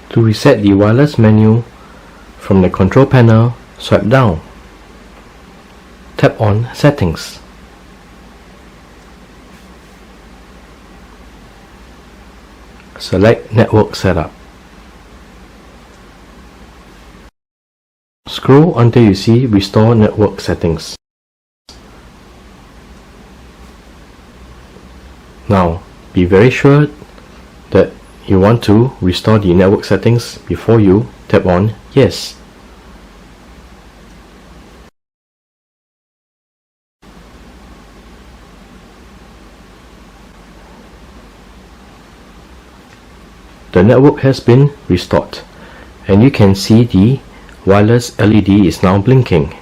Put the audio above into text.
To reset the wireless menu, from the control panel, swipe down. Tap on Settings. Select Network Setup. Scroll until you see Restore Network Settings. Now, be very sure that you want to restore the network settings before you tap on Yes. The network has been restored, and you can see the wireless LED is now blinking.